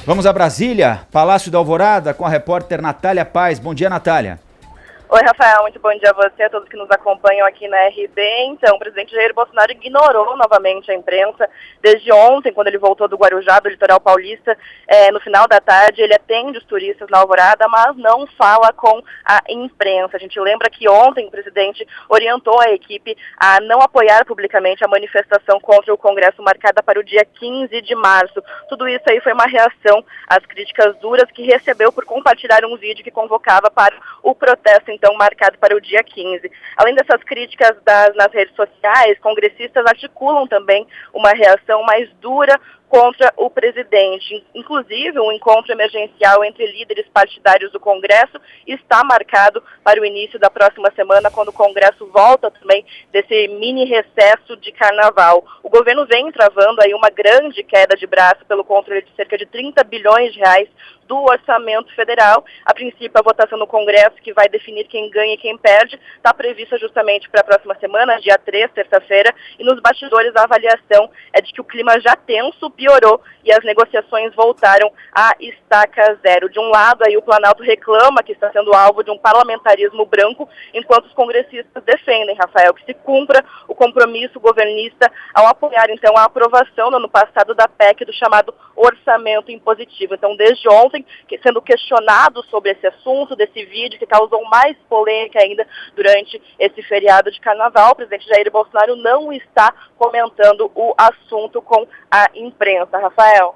Vamos a Brasília, Palácio da Alvorada, com a repórter Natália Paz. Bom dia, Natália. Oi, Rafael, muito bom dia a você, a todos que nos acompanham aqui na RB. Então, o presidente Jair Bolsonaro ignorou novamente a imprensa. Desde ontem, quando ele voltou do Guarujá, do litoral paulista, no final da tarde, ele atende os turistas na Alvorada, mas não fala com a imprensa. A gente lembra que ontem o presidente orientou a equipe a não apoiar publicamente a manifestação contra o Congresso marcada para o dia 15 de março. Tudo isso aí foi uma reação às críticas duras que recebeu por compartilhar um vídeo que convocava para o protesto, então, marcado para o dia 15. Além dessas críticas nas redes sociais, congressistas articulam também uma reação mais dura contra o presidente. Inclusive, um encontro emergencial entre líderes partidários do Congresso está marcado para o início da próxima semana, quando o Congresso volta também desse mini recesso de carnaval. O governo vem travando aí uma grande queda de braço pelo controle de cerca de 30 bilhões de reais do orçamento federal. A princípio, a votação no Congresso, que vai definir quem ganha e quem perde, está prevista justamente para a próxima semana, dia 3, terça-feira, e nos bastidores a avaliação é de que o clima já tenso piorou e as negociações voltaram à estaca zero. De um lado, aí o Planalto reclama que está sendo alvo de um parlamentarismo branco, enquanto os congressistas defendem, Rafael, que se cumpra o compromisso governista ao apoiar, então, a aprovação no ano passado da PEC do chamado orçamento impositivo. Então, desde ontem, sendo questionado sobre esse assunto, desse vídeo que causou mais polêmica ainda durante esse feriado de carnaval, o presidente Jair Bolsonaro não está comentando o assunto com a imprensa. Rafael.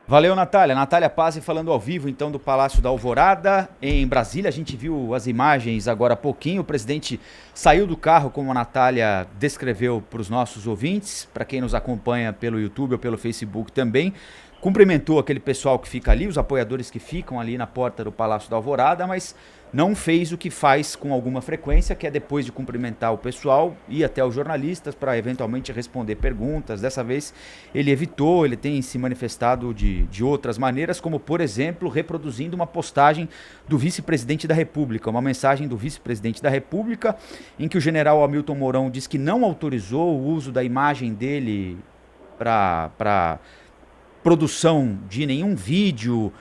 Valeu, Natália. Natália Paz falando ao vivo, então, do Palácio da Alvorada, em Brasília. A gente viu as imagens agora há pouquinho. O presidente saiu do carro, como a Natália descreveu para os nossos ouvintes, para quem nos acompanha pelo YouTube ou pelo Facebook também. Cumprimentou aquele pessoal que fica ali, os apoiadores que ficam ali na porta do Palácio da Alvorada, mas não fez o que faz com alguma frequência, que é, depois de cumprimentar o pessoal, ir até os jornalistas para eventualmente responder perguntas. Dessa vez ele evitou, ele tem se manifestado de outras maneiras, como, por exemplo, reproduzindo uma postagem do vice-presidente da República, uma mensagem do vice-presidente da República, em que o general Hamilton Mourão diz que não autorizou o uso da imagem dele para produção de nenhum vídeo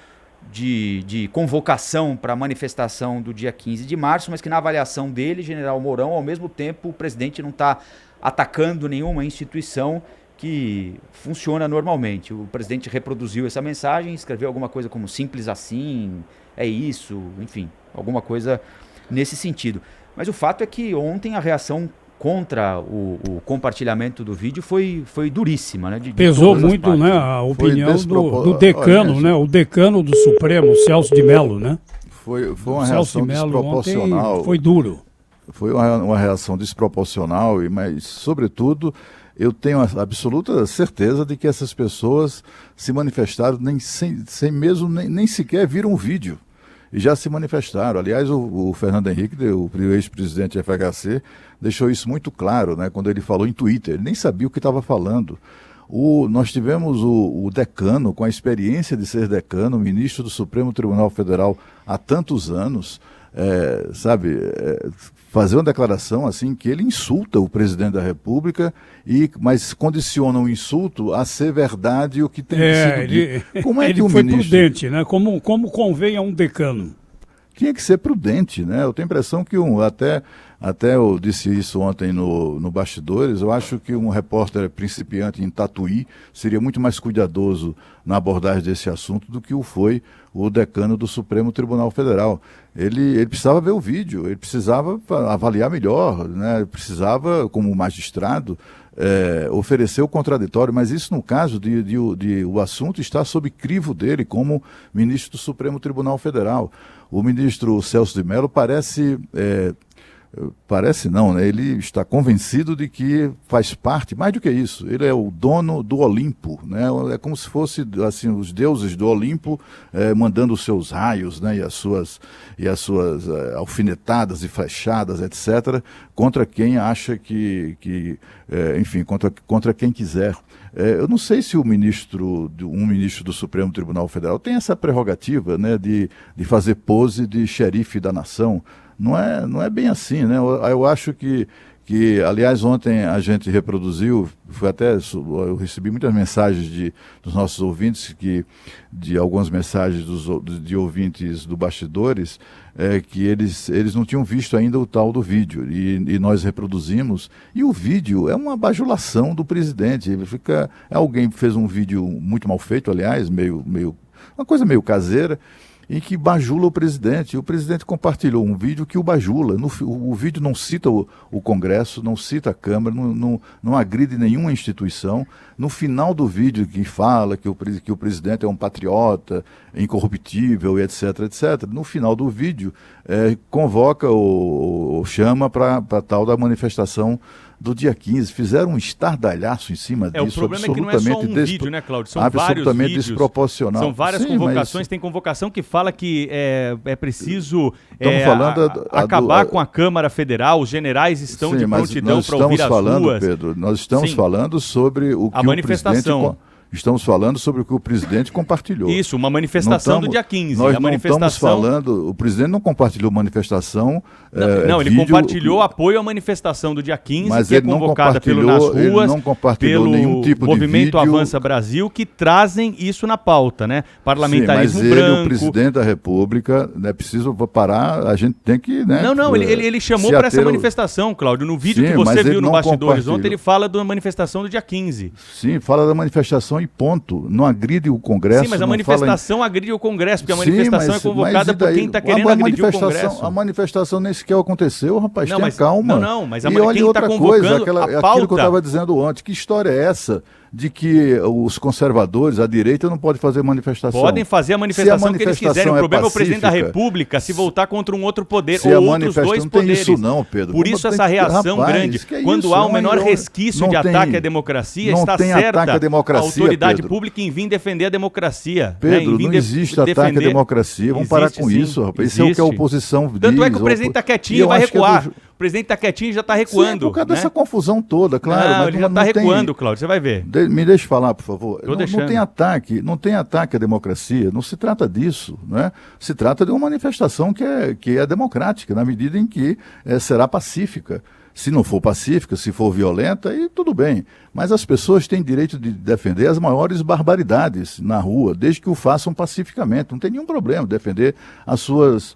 de convocação para a manifestação do dia 15 de março, mas que na avaliação dele, general Mourão, ao mesmo tempo o presidente não está atacando nenhuma instituição que funciona normalmente. O presidente reproduziu essa mensagem, escreveu alguma coisa como simples assim, é isso, enfim, alguma coisa nesse sentido. Mas o fato é que ontem a reação contra o compartilhamento do vídeo foi duríssima, né? Pesou muito, partes, né? A opinião do decano, né? O decano do Supremo, Celso de Mello, né? Foi uma reação desproporcional. Foi duro. Foi uma reação desproporcional, mas, sobretudo, eu tenho a absoluta certeza de que essas pessoas se manifestaram nem sequer viram o vídeo. E já se manifestaram. Aliás, o Fernando Henrique, o ex-presidente da FHC, deixou isso muito claro, né, quando ele falou em Twitter. Ele nem sabia o que estava falando. Nós tivemos o decano, com a experiência de ser decano, ministro do Supremo Tribunal Federal há tantos anos, fazer uma declaração assim que ele insulta o presidente da República, mas condiciona o insulto a ser verdade o que tem sido dito. Como é ele que o foi ministro... prudente, né? Como convém a um decano. Tinha que ser prudente, né? Eu tenho a impressão que até eu disse isso ontem no Bastidores, eu acho que um repórter principiante em Tatuí seria muito mais cuidadoso na abordagem desse assunto do que o foi o decano do Supremo Tribunal Federal. Ele precisava ver o vídeo, ele precisava avaliar melhor, né? Ele precisava, como magistrado, oferecer o contraditório, mas isso no caso de o assunto está sob crivo dele como ministro do Supremo Tribunal Federal. O ministro Celso de Mello parece não, né? Ele está convencido de que faz parte, mais do que isso, ele é o dono do Olimpo, né? É como se fosse assim, os deuses do Olimpo mandando os seus raios, né? e as suas alfinetadas e flechadas, etc., contra quem acha enfim, contra quem quiser. Eu não sei se um ministro do Supremo Tribunal Federal tem essa prerrogativa, né, de fazer pose de xerife da nação. Não é bem assim, né? Eu acho que que, aliás, ontem a gente reproduziu, eu recebi muitas mensagens dos nossos ouvintes, de algumas mensagens de ouvintes do Bastidores, que eles não tinham visto ainda o tal do vídeo, e nós reproduzimos, e o vídeo é uma bajulação do presidente. Alguém fez um vídeo muito mal feito, aliás, uma coisa meio caseira, em que bajula o presidente. E o presidente compartilhou um vídeo que o bajula. O vídeo não cita o Congresso, não cita a Câmara, não agride nenhuma instituição. No final do vídeo, que fala que o presidente é um patriota, incorruptível, etc., etc., no final do vídeo, convoca ou chama para tal da manifestação do dia 15, fizeram um estardalhaço em cima disso. O problema é que não é só um vídeo, né, Cláudio? São vários vídeos. Desproporcional. São várias convocações. Tem convocação que fala que é preciso acabar com a Câmara Federal, os generais estão de prontidão para ouvir as ruas. Pedro, nós estamos falando sobre o que a manifestação. Estamos falando sobre o que o presidente compartilhou. Isso, uma manifestação do dia 15. Nós não estamos falando... O presidente não compartilhou manifestação... Ele compartilhou apoio à manifestação do dia 15, mas que é convocada Nas Ruas, ele não compartilhou nenhum tipo de Movimento Avança Brasil, que trazem isso na pauta, né? Parlamentarismo branco. O presidente da República, é preciso parar, a gente tem que... Né, ele chamou para essa manifestação, Cláudio. No vídeo que você viu no Bastidores ontem, ele fala da manifestação do dia 15. Sim, fala da manifestação e ponto. Não agride o Congresso. Sim, mas a manifestação agride o Congresso, porque a manifestação é convocada por quem está querendo agredir o Congresso. A manifestação nem sequer aconteceu, rapaz. Tenha calma. Mas quem está convocando a pauta... Aquilo que eu estava dizendo ontem, que história é essa de que os conservadores, a direita, não podem fazer manifestação? Podem fazer a manifestação que eles quiserem. O problema é o presidente da República se voltar contra um outro poder ou outros dois poderes. Não tem isso não, Pedro. Por isso essa reação grande. Quando há o menor resquício de ataque à democracia, está certa a autoridade pública em vir defender a democracia. Pedro, não existe ataque à democracia. Vamos parar com isso, rapaz. Isso é o que a oposição diz. Tanto é que o presidente está quietinho e vai recuar. O presidente está quietinho e já está recuando. Por causa dessa confusão toda, claro. Não, ele já está recuando, Cláudio, você vai ver. Me deixe falar, por favor. Não tem ataque à democracia, não se trata disso, né? Se trata de uma manifestação que é democrática, na medida em que será pacífica. Se não for pacífica, se for violenta, aí tudo bem. Mas as pessoas têm direito de defender as maiores barbaridades na rua, desde que o façam pacificamente. Não tem nenhum problema defender as suas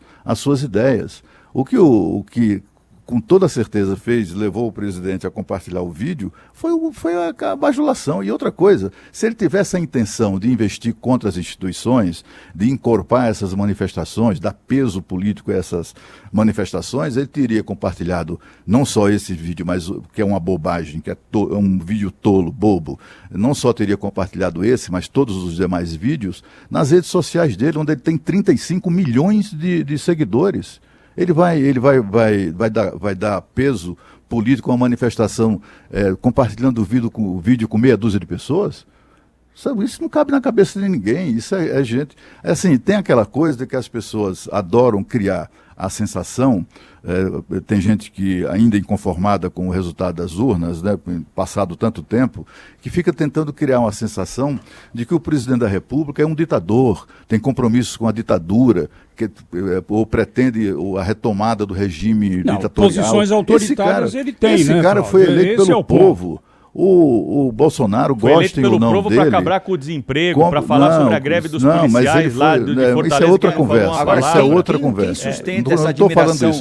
ideias. O que com toda certeza levou o presidente a compartilhar o vídeo, foi a bajulação. E outra coisa, se ele tivesse a intenção de investir contra as instituições, de encorpar essas manifestações, dar peso político a essas manifestações, ele teria compartilhado não só esse vídeo, mas que é uma bobagem, que é um vídeo tolo, bobo, não só teria compartilhado esse, mas todos os demais vídeos, nas redes sociais dele, onde ele tem 35 milhões de seguidores. Ele vai dar peso político a uma manifestação compartilhando o vídeo com meia dúzia de pessoas? Isso não cabe na cabeça de ninguém. Isso é gente... Assim, tem aquela coisa de que as pessoas adoram criar a sensação, tem gente que ainda inconformada com o resultado das urnas, né, passado tanto tempo, que fica tentando criar uma sensação de que o presidente da República é um ditador, tem compromissos com a ditadura, ou pretende a retomada do regime ditatorial. Posições autoritárias ele tem, Esse cara foi eleito pelo povo. O Bolsonaro gosta ou não dele... para acabar com o desemprego, para falar sobre a greve dos policiais lá de Fortaleza. Isso é outra conversa. Isso é outra conversa. Quem sustenta essa admiração?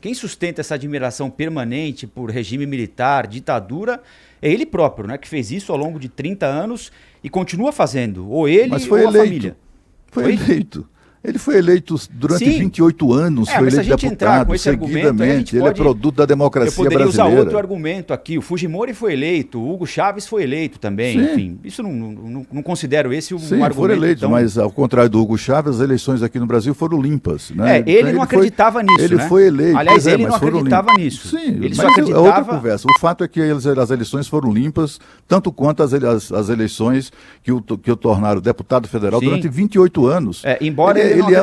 Quem sustenta essa admiração permanente por regime militar, ditadura, é ele próprio, né? Que fez isso ao longo de 30 anos e continua fazendo. Ou ele ou a família. Foi eleito. Ele foi eleito durante 28 anos, foi eleito deputado seguidamente. Ele é produto da democracia brasileira. Eu poderia usar outro argumento aqui. O Fujimori foi eleito, o Hugo Chávez foi eleito também. Sim. Enfim, isso não considero esse um argumento. Foram eleitos, mas ao contrário do Hugo Chávez, as eleições aqui no Brasil foram limpas. Né? Ele não acreditava nisso, Ele foi eleito. Aliás, ele não acreditava nisso. Sim, ele só acreditava... é outra conversa. O fato é que as eleições foram limpas, tanto quanto as eleições que o tornaram deputado federal durante 28 anos. Embora ele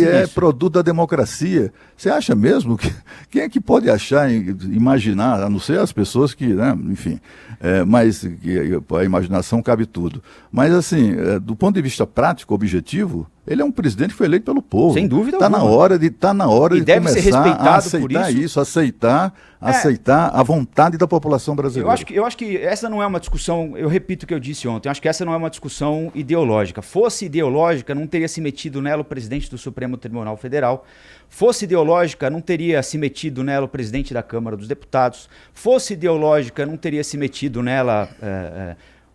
é produto da democracia. Você acha mesmo que... Quem é que pode achar, imaginar, a não ser as pessoas que, né, enfim, mas que a imaginação cabe tudo. Mas, assim, do ponto de vista prático, objetivo, Ele é um presidente que foi eleito pelo povo. Sem dúvida alguma. Tá na hora de deve ser respeitado a aceitar isso, aceitar a vontade da população brasileira. Eu acho que essa não é uma discussão, eu repito o que eu disse ontem, eu acho que essa não é uma discussão ideológica. Fosse ideológica, não teria se metido nela o presidente do Supremo Tribunal Federal. Fosse ideológica, não teria se metido nela o presidente da Câmara dos Deputados. Fosse ideológica, não teria se metido nela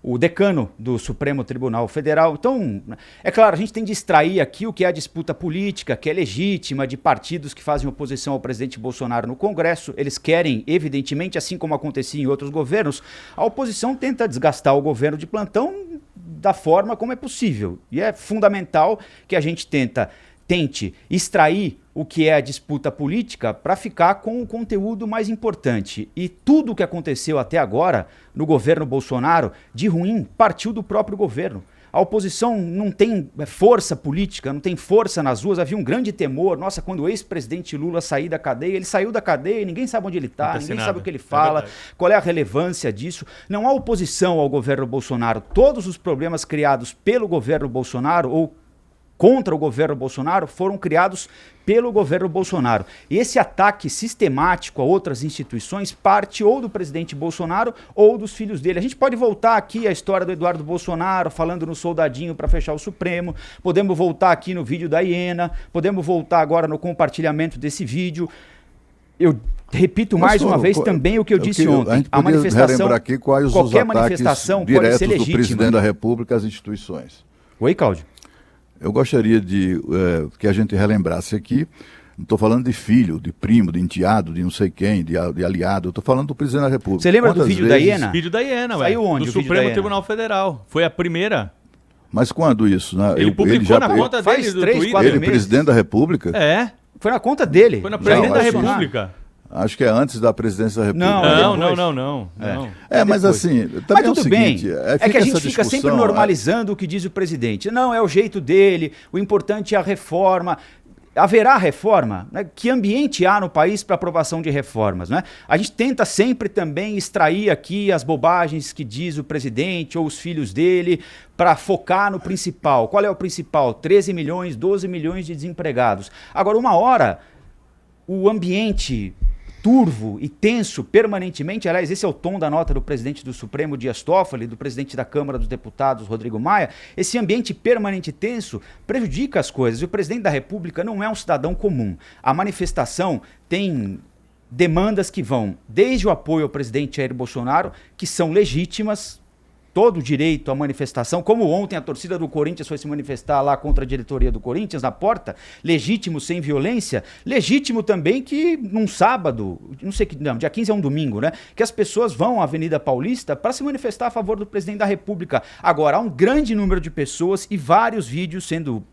o decano do Supremo Tribunal Federal. Então, é claro, a gente tem de extrair aqui o que é a disputa política, que é legítima, de partidos que fazem oposição ao presidente Bolsonaro no Congresso. Eles querem, evidentemente, assim como acontecia em outros governos, a oposição tenta desgastar o governo de plantão da forma como é possível. E é fundamental que a gente tente extrair o que é a disputa política para ficar com o conteúdo mais importante. E tudo o que aconteceu até agora no governo Bolsonaro, de ruim, partiu do próprio governo. A oposição não tem força política, não tem força nas ruas. Havia um grande temor. Nossa, quando o ex-presidente Lula sair da cadeia, ele saiu da cadeia e ninguém sabe onde ele está, ninguém sabe o que ele fala, qual é a relevância disso. Não há oposição ao governo Bolsonaro. Todos os problemas criados pelo governo Bolsonaro ou contra o governo Bolsonaro foram criados pelo governo Bolsonaro. E esse ataque sistemático a outras instituições parte ou do presidente Bolsonaro ou dos filhos dele. A gente pode voltar aqui à história do Eduardo Bolsonaro falando no soldadinho para fechar o Supremo, podemos voltar aqui no vídeo da Iena, podemos voltar agora no compartilhamento desse vídeo. Eu repito mais uma vez também o que eu disse ontem. A manifestação, relembrar aqui quais qualquer os manifestação pode ser legítima. Do presidente da República às instituições. Oi, Cláudio. Eu gostaria de que a gente relembrasse aqui, não estou falando de filho, de primo, de enteado, de não sei quem, de aliado, eu estou falando do presidente da República. Você lembra do vídeo da Iena? Vídeo da Iena, saiu onde? Do Supremo Tribunal Federal. Foi a primeira. Mas quando isso? Né? Ele publicou na conta dele do Twitter. Ele, presidente da República? É. Foi na conta dele. Foi na presidente da República. Acho que é antes da presidência da República. Não. Mas assim, também mas tudo é o seguinte, bem. É que a gente fica sempre normalizando o que diz o presidente. Não, é o jeito dele, o importante é a reforma. Haverá reforma? Né? Que ambiente há no país para aprovação de reformas? Né? A gente tenta sempre também extrair aqui as bobagens que diz o presidente ou os filhos dele para focar no principal. Qual é o principal? 13 milhões, 12 milhões de desempregados. Agora, uma hora, o ambiente turvo e tenso permanentemente, aliás, esse é o tom da nota do presidente do Supremo, Dias Toffoli, do presidente da Câmara dos Deputados, Rodrigo Maia, esse ambiente permanente tenso prejudica as coisas. E o presidente da República não é um cidadão comum. A manifestação tem demandas que vão desde o apoio ao presidente Jair Bolsonaro, que são legítimas, todo o direito à manifestação, como ontem a torcida do Corinthians foi se manifestar lá contra a diretoria do Corinthians, na porta, legítimo, sem violência, legítimo também que num sábado, não sei que, não, dia 15 é um domingo, né, que as pessoas vão à Avenida Paulista para se manifestar a favor do presidente da República. Agora, há um grande número de pessoas e vários vídeos sendo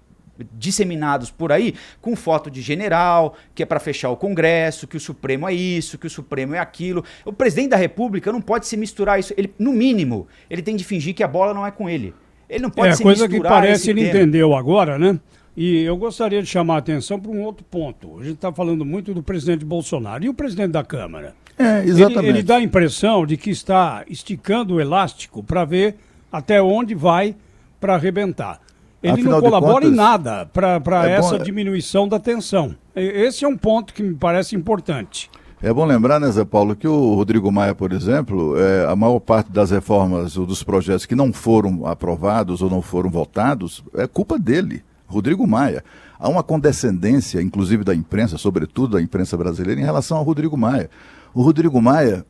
disseminados por aí, com foto de general, que é para fechar o Congresso, que o Supremo é isso, que o Supremo é aquilo. O presidente da República não pode se misturar isso. Ele, no mínimo, ele tem de fingir que a bola não é com ele. Ele não pode se misturar. É coisa que parece ele entendeu agora, né? E eu gostaria de chamar a atenção para um outro ponto. A gente está falando muito do presidente Bolsonaro. E o presidente da Câmara? Exatamente. Ele dá a impressão de que está esticando o elástico para ver até onde vai para arrebentar. Ele não colabora em nada para essa diminuição da tensão. Esse é um ponto que me parece importante. É bom lembrar, né, Zé Paulo, que o Rodrigo Maia, por exemplo, a maior parte das reformas ou dos projetos que não foram aprovados ou não foram votados, é culpa dele, Rodrigo Maia. Há uma condescendência, inclusive da imprensa, sobretudo da imprensa brasileira, em relação ao Rodrigo Maia. O Rodrigo Maia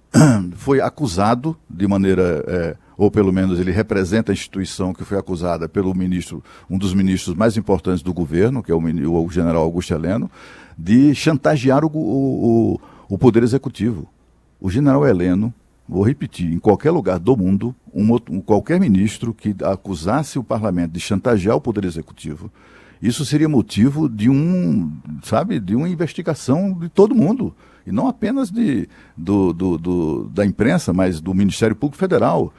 foi acusado de maneira, ou pelo menos ele representa a instituição que foi acusada pelo ministro, um dos ministros mais importantes do governo, que é o general Augusto Heleno, de chantagear o Poder Executivo. O general Heleno, vou repetir, em qualquer lugar do mundo, qualquer ministro que acusasse o parlamento de chantagear o Poder Executivo, isso seria motivo de uma investigação de todo mundo. E não apenas da imprensa, mas do Ministério Público Federal.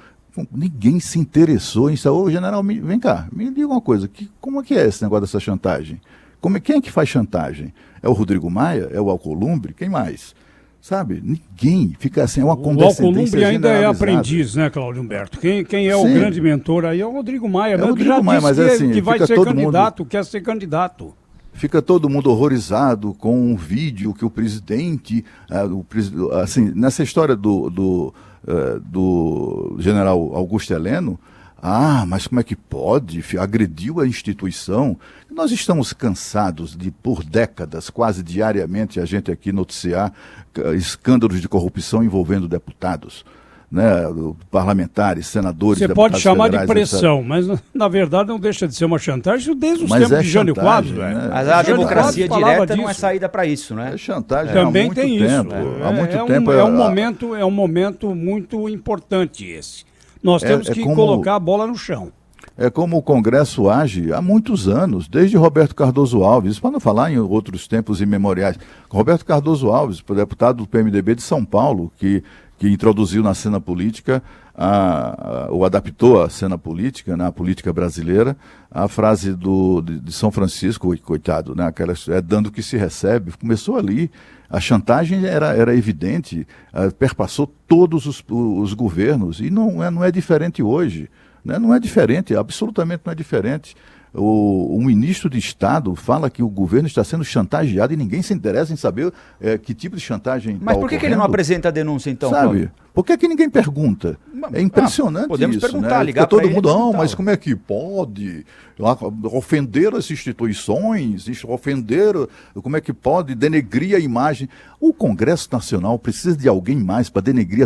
Ninguém se interessou em saber. Ô, general, vem cá, me diga uma coisa, como é que é esse negócio dessa chantagem? Quem é que faz chantagem? É o Rodrigo Maia? É o Alcolumbre? Quem mais? Sabe? Ninguém fica assim, é uma O condescendência Alcolumbre ainda é generalizada. aprendiz, né, Cláudio Humberto? Quem é o Sim. grande mentor aí é o Rodrigo Maia. É o Né? Rodrigo Já Maia, disse mas assim, que vai fica ser todo candidato, quer ser candidato. Fica todo mundo horrorizado com um vídeo que o presidente, assim, nessa história do general Augusto Heleno, mas como é que pode? Agrediu a instituição. Nós estamos cansados de, por décadas, quase diariamente, a gente aqui noticiar escândalos de corrupção envolvendo deputados, né, parlamentares, senadores, Você deputados pode chamar de federais, pressão, mas na verdade não deixa de ser uma chantagem desde os Mas tempos de Jânio chantagem, Quadros. né? Mas a Jânio democracia Quadros falava direta não é disso. saída para isso, né? É chantagem Também há muito tem tempo. isso. Há muito um, tempo. é um momento muito importante esse. Nós temos que colocar a bola no chão. É como o Congresso age há muitos anos, desde Roberto Cardoso Alves, para não falar em outros tempos imemoriais. Roberto Cardoso Alves, deputado do PMDB de São Paulo, que introduziu na cena política, ou adaptou à cena política, na política brasileira, a frase de São Francisco, coitado, né? Aquela, dando o que se recebe, começou ali. A chantagem era evidente, perpassou todos os governos, e não é diferente hoje. Né? Não é diferente, absolutamente não é diferente. O ministro de Estado fala que o governo está sendo chantageado e ninguém se interessa em saber que tipo de chantagem Mas por que ele não apresenta a denúncia, então, sabe? Cláudio? Por que ninguém pergunta? É impressionante podemos isso, perguntar, né? ligar Fica todo para ele mundo, e perguntar. mas como é que pode ofender as instituições, como é que pode denegrir a imagem? O Congresso Nacional precisa de alguém mais para denegrir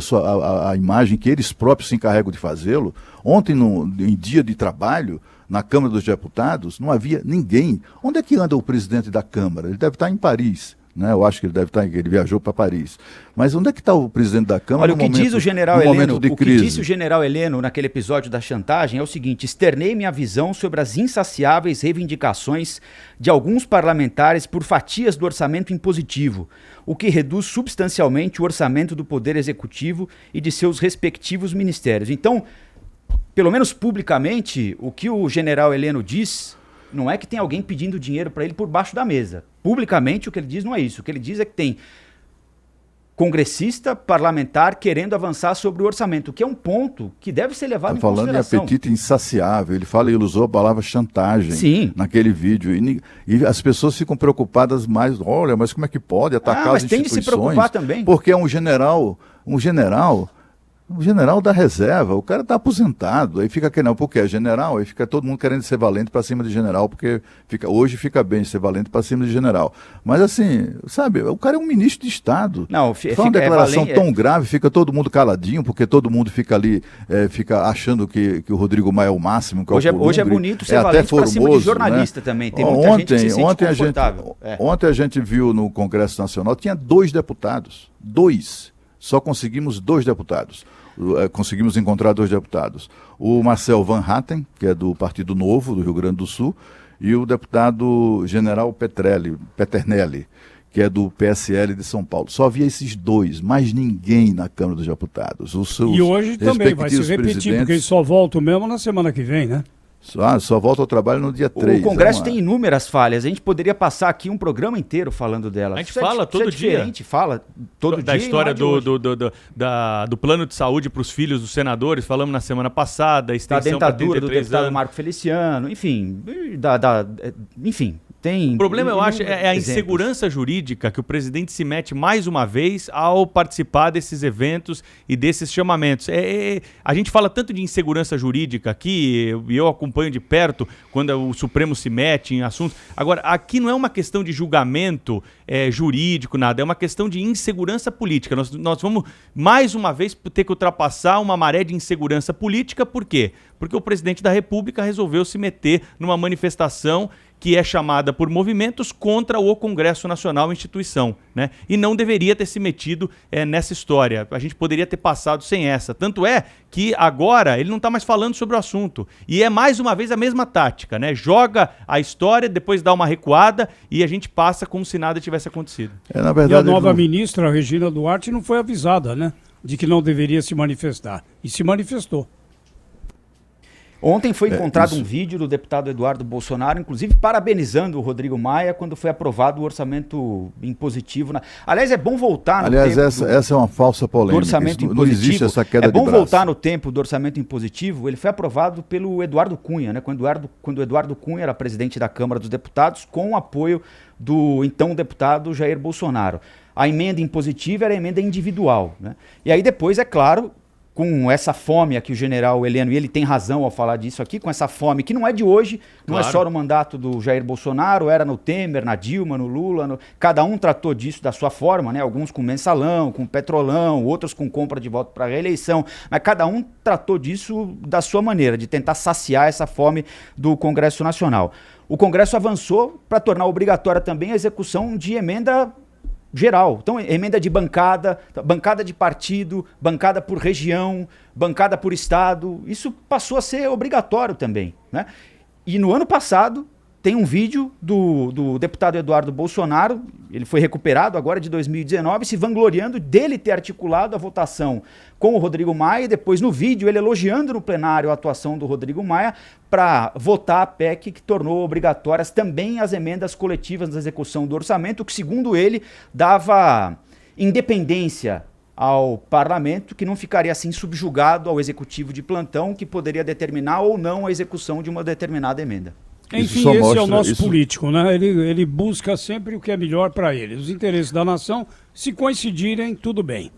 a imagem que eles próprios se encarregam de fazê-lo. Ontem, em dia de trabalho, na Câmara dos Deputados, não havia ninguém. Onde é que anda o presidente da Câmara? Ele deve estar em Paris. Né? Eu acho que ele viajou para Paris. Mas onde é que está o presidente da Câmara? Olha, o que diz o general Heleno, o que disse o general Heleno naquele episódio da chantagem é o seguinte: externei minha visão sobre as insaciáveis reivindicações de alguns parlamentares por fatias do orçamento impositivo, o que reduz substancialmente o orçamento do Poder Executivo e de seus respectivos ministérios. Então, pelo menos publicamente, o que o general Heleno diz não é que tem alguém pedindo dinheiro para ele por baixo da mesa. Publicamente, o que ele diz não é isso. O que ele diz é que tem congressista, parlamentar, querendo avançar sobre o orçamento, que é um ponto que deve ser levado em consideração. Falando em apetite insaciável, ele usou a palavra chantagem naquele vídeo. E as pessoas ficam preocupadas mais, olha, mas como é que pode atacar as instituições? Mas tem de se preocupar também. Porque é um general da reserva, o cara está aposentado, aí fica aquele, porque é general, aí fica todo mundo querendo ser valente para cima de general, porque hoje fica bem ser valente para cima de general. Mas assim, sabe, o cara é um ministro de Estado. Não, foi uma declaração tão grave, fica todo mundo caladinho, porque todo mundo fica ali, fica achando que o Rodrigo Maia é o máximo. Que hoje é bonito ser valente para cima de jornalista, né? Também. Tem muita gente que se sente confortável. Ontem a gente viu no Congresso Nacional, tinha 2 deputados, 2. Só conseguimos 2 deputados. Conseguimos encontrar 2 deputados. O Marcel Van Hatten, que é do Partido Novo, do Rio Grande do Sul, e o deputado General Peternelli, que é do PSL de São Paulo. Só havia esses 2, mais ninguém na Câmara dos Deputados. E hoje também vai se repetir, porque eles só voltam mesmo na semana que vem, né? Só volta ao trabalho no dia 3. O Congresso tem inúmeras falhas. A gente poderia passar aqui um programa inteiro falando delas. A gente fala todo dia. A gente fala todo dia. Da história do plano de saúde para os filhos dos senadores, falamos na semana passada, extensão para 33 do deputado anos. Marco Feliciano, enfim, enfim. Tem o problema, eu acho, é a insegurança jurídica que o presidente se mete mais uma vez ao participar desses eventos e desses chamamentos. A gente fala tanto de insegurança jurídica aqui, e eu acompanho de perto quando o Supremo se mete em assuntos. Agora, aqui não é uma questão de julgamento jurídico, nada, é uma questão de insegurança política. Nós vamos, mais uma vez, ter que ultrapassar uma maré de insegurança política. Por quê? Porque o presidente da República resolveu se meter numa manifestação que é chamada por movimentos contra o Congresso Nacional, instituição, né? E não deveria ter se metido nessa história. A gente poderia ter passado sem essa. Tanto é que agora ele não está mais falando sobre o assunto. E é mais uma vez a mesma tática, né? Joga a história, depois dá uma recuada e a gente passa como se nada tivesse acontecido. Na verdade, e a nova ministra, Regina Duarte, não foi avisada, né? De que não deveria se manifestar. E se manifestou. Ontem foi encontrado um vídeo do deputado Eduardo Bolsonaro, inclusive parabenizando o Rodrigo Maia quando foi aprovado o orçamento impositivo. Aliás, é bom voltar no tempo essa é uma falsa polêmica. Do orçamento impositivo. Não existe essa queda de braço. É bom voltar no tempo do orçamento impositivo. Ele foi aprovado pelo Eduardo Cunha, né? Quando o Eduardo Cunha era presidente da Câmara dos Deputados, com o apoio do então deputado Jair Bolsonaro. A emenda impositiva era a emenda individual, né? E aí depois, é claro, com essa fome aqui, o general Heleno, e ele tem razão ao falar disso aqui, com essa fome que não é de hoje, não é só no mandato do Jair Bolsonaro, era no Temer, na Dilma, no Lula, cada um tratou disso da sua forma, né? Alguns com mensalão, com petrolão, outros com compra de voto para reeleição, mas cada um tratou disso da sua maneira, de tentar saciar essa fome do Congresso Nacional. O Congresso avançou para tornar obrigatória também a execução de emenda geral. Então, emenda de bancada, bancada de partido, bancada por região, bancada por estado, isso passou a ser obrigatório também, né? E no ano passado, tem um vídeo do deputado Eduardo Bolsonaro, ele foi recuperado agora de 2019, se vangloriando dele ter articulado a votação com o Rodrigo Maia, e depois no vídeo ele elogiando no plenário a atuação do Rodrigo Maia para votar a PEC que tornou obrigatórias também as emendas coletivas na execução do orçamento, que segundo ele dava independência ao parlamento, que não ficaria assim subjugado ao executivo de plantão, que poderia determinar ou não a execução de uma determinada emenda. Enfim, esse é o nosso político, né? Ele busca sempre o que é melhor para ele. Os interesses da nação, se coincidirem, tudo bem.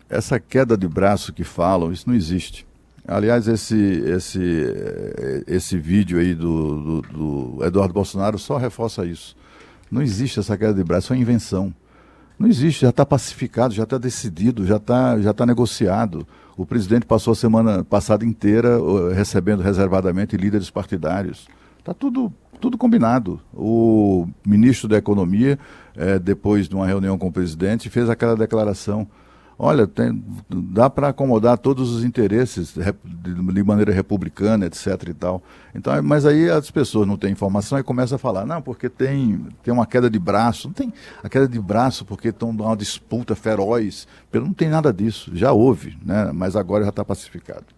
Essa queda de braço que falam, isso não existe. Aliás, esse vídeo aí do Eduardo Bolsonaro só reforça isso. Não existe essa queda de braço, é uma invenção. Não existe, já está pacificado, já está decidido, já tá negociado. O presidente passou a semana passada inteira recebendo reservadamente líderes partidários. Está tudo combinado. O ministro da Economia, depois de uma reunião com o presidente, fez aquela declaração. Olha, dá para acomodar todos os interesses de maneira republicana, etc. e tal. Então, mas aí as pessoas não têm informação e começam a falar, não, porque tem uma queda de braço. Não tem a queda de braço porque estão numa disputa feroz. Não tem nada disso. Já houve, né? Mas agora já está pacificado.